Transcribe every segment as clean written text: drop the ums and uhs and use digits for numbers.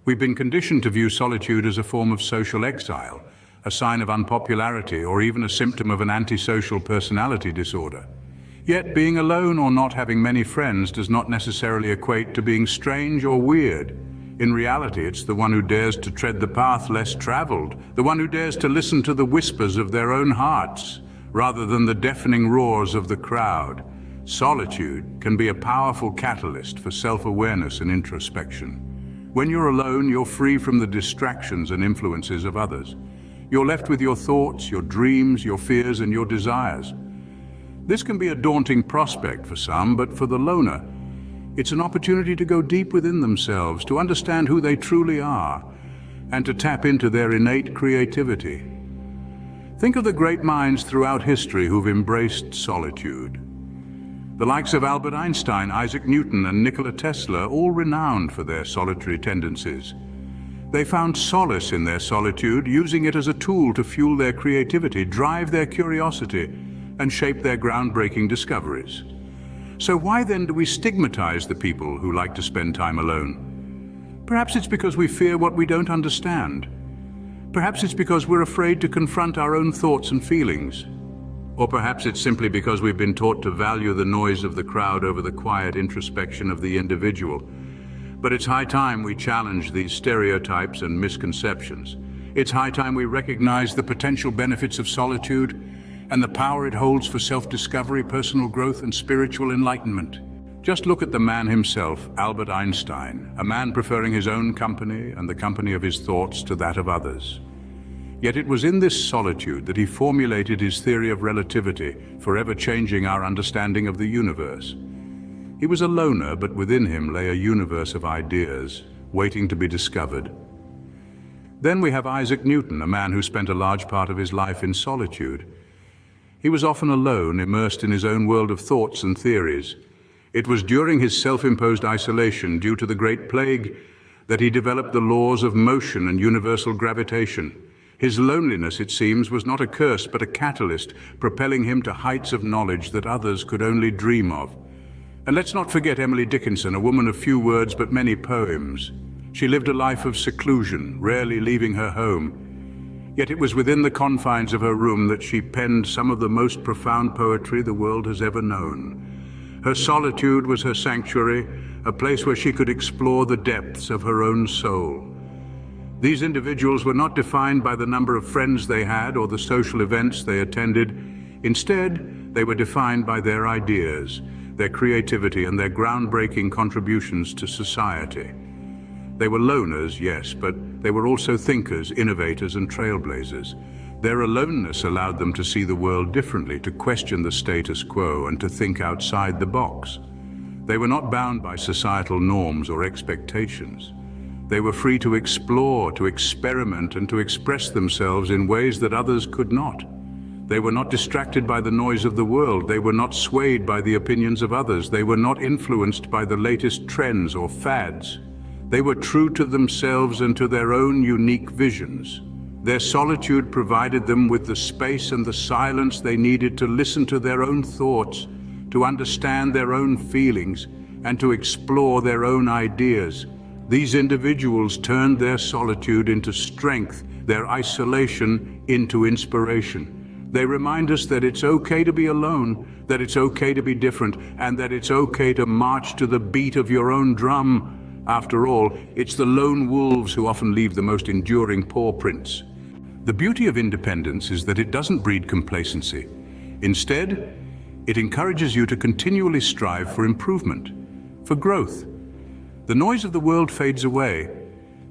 We've been conditioned to view solitude as a form of social exile, a sign of unpopularity, or even a symptom of an antisocial personality disorder. Yet being alone or not having many friends does not necessarily equate to being strange or weird. In reality, it's the one who dares to tread the path less traveled, the one who dares to listen to the whispers of their own hearts, rather than the deafening roars of the crowd. Solitude can be a powerful catalyst for self-awareness and introspection. When you're alone, you're free from the distractions and influences of others. You're left with your thoughts, your dreams, your fears, and your desires. This can be a daunting prospect for some, but for the loner, it's an opportunity to go deep within themselves, to understand who they truly are, and to tap into their innate creativity. Think of the great minds throughout history who've embraced solitude. The likes of Albert Einstein, Isaac Newton, and Nikola Tesla, all renowned for their solitary tendencies. They found solace in their solitude, using it as a tool to fuel their creativity, drive their curiosity, and shape their groundbreaking discoveries. So why then do we stigmatize the people who like to spend time alone? Perhaps it's because we fear what we don't understand. Perhaps it's because we're afraid to confront our own thoughts and feelings. Or perhaps it's simply because we've been taught to value the noise of the crowd over the quiet introspection of the individual. But it's high time we challenge these stereotypes and misconceptions. It's high time we recognize the potential benefits of solitude and the power it holds for self-discovery, personal growth, and spiritual enlightenment. Just look at the man himself, Albert Einstein, a man preferring his own company and the company of his thoughts to that of others. Yet it was in this solitude that he formulated his theory of relativity, forever changing our understanding of the universe. He was a loner, but within him lay a universe of ideas, waiting to be discovered. Then we have Isaac Newton, a man who spent a large part of his life in solitude. He was often alone, immersed in his own world of thoughts and theories. It was during his self-imposed isolation, due to the Great Plague, that he developed the laws of motion and universal gravitation. His loneliness, it seems, was not a curse, but a catalyst, propelling him to heights of knowledge that others could only dream of. And let's not forget Emily Dickinson, a woman of few words but many poems. She lived a life of seclusion, rarely leaving her home. Yet it was within the confines of her room that she penned some of the most profound poetry the world has ever known. Her solitude was her sanctuary, a place where she could explore the depths of her own soul. These individuals were not defined by the number of friends they had or the social events they attended. Instead, they were defined by their ideas, their creativity, and their groundbreaking contributions to society. They were loners, yes, but they were also thinkers, innovators, and trailblazers. Their aloneness allowed them to see the world differently, to question the status quo, and to think outside the box. They were not bound by societal norms or expectations. They were free to explore, to experiment, and to express themselves in ways that others could not. They were not distracted by the noise of the world. They were not swayed by the opinions of others. They were not influenced by the latest trends or fads. They were true to themselves and to their own unique visions. Their solitude provided them with the space and the silence they needed to listen to their own thoughts, to understand their own feelings, and to explore their own ideas. These individuals turned their solitude into strength, their isolation into inspiration. They remind us that it's okay to be alone, that it's okay to be different, and that it's okay to march to the beat of your own drum. After all, it's the lone wolves who often leave the most enduring paw prints. The beauty of independence is that it doesn't breed complacency. Instead, it encourages you to continually strive for improvement, for growth. The noise of the world fades away,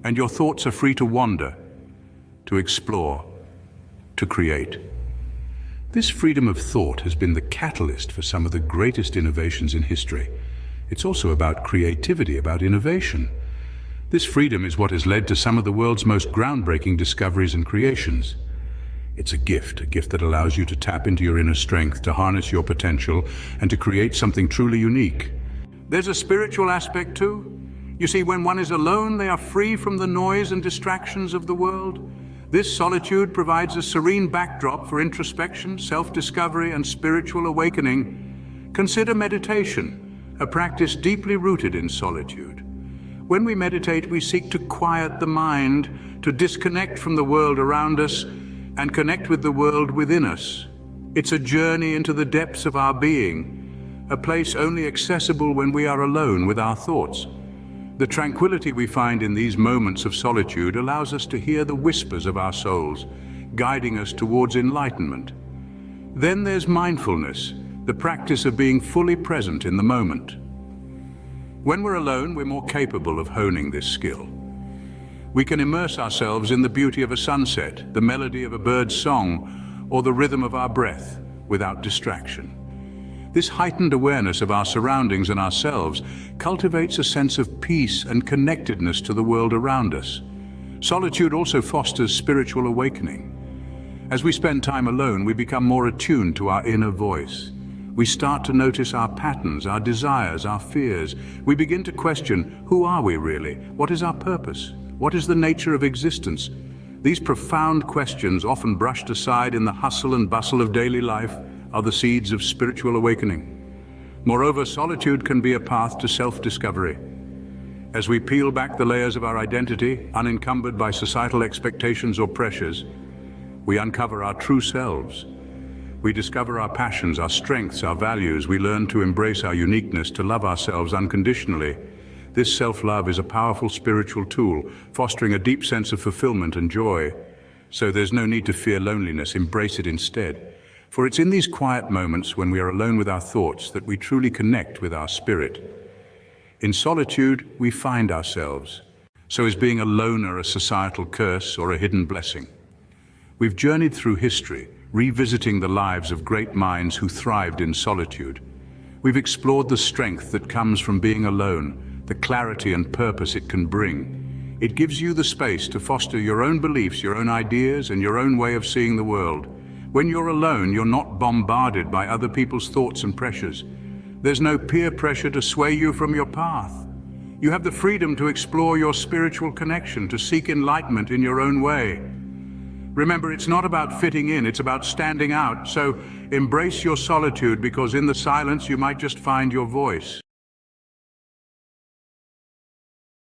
and your thoughts are free to wander, to explore, to create. This freedom of thought has been the catalyst for some of the greatest innovations in history. It's also about creativity, about innovation. This freedom is what has led to some of the world's most groundbreaking discoveries and creations. It's a gift that allows you to tap into your inner strength, to harness your potential, and to create something truly unique. There's a spiritual aspect too. You see, when one is alone, they are free from the noise and distractions of the world. This solitude provides a serene backdrop for introspection, self-discovery, and spiritual awakening. Consider meditation, a practice deeply rooted in solitude. When we meditate, we seek to quiet the mind, to disconnect from the world around us and connect with the world within us. It's a journey into the depths of our being, a place only accessible when we are alone with our thoughts. The tranquility we find in these moments of solitude allows us to hear the whispers of our souls, guiding us towards enlightenment. Then there's mindfulness, the practice of being fully present in the moment. When we're alone, we're more capable of honing this skill. We can immerse ourselves in the beauty of a sunset, the melody of a bird's song, or the rhythm of our breath, without distraction. This heightened awareness of our surroundings and ourselves cultivates a sense of peace and connectedness to the world around us. Solitude also fosters spiritual awakening. As we spend time alone, we become more attuned to our inner voice. We start to notice our patterns, our desires, our fears. We begin to question, who are we really? What is our purpose? What is the nature of existence? These profound questions, often brushed aside in the hustle and bustle of daily life, are the seeds of spiritual awakening. Moreover, solitude can be a path to self-discovery. As we peel back the layers of our identity, unencumbered by societal expectations or pressures, we uncover our true selves. We discover our passions, our strengths, our values. We learn to embrace our uniqueness, to love ourselves unconditionally. This self-love is a powerful spiritual tool, fostering a deep sense of fulfillment and joy. So there's no need to fear loneliness, embrace it instead. For it's in these quiet moments when we are alone with our thoughts that we truly connect with our spirit. In solitude, we find ourselves. So is being a loner a societal curse or a hidden blessing? We've journeyed through history, revisiting the lives of great minds who thrived in solitude. We've explored the strength that comes from being alone, the clarity and purpose it can bring. It gives you the space to foster your own beliefs, your own ideas, and your own way of seeing the world. When you're alone, you're not bombarded by other people's thoughts and pressures. There's no peer pressure to sway you from your path. You have the freedom to explore your spiritual connection, to seek enlightenment in your own way. Remember, it's not about fitting in, it's about standing out. So embrace your solitude, because in the silence you might just find your voice.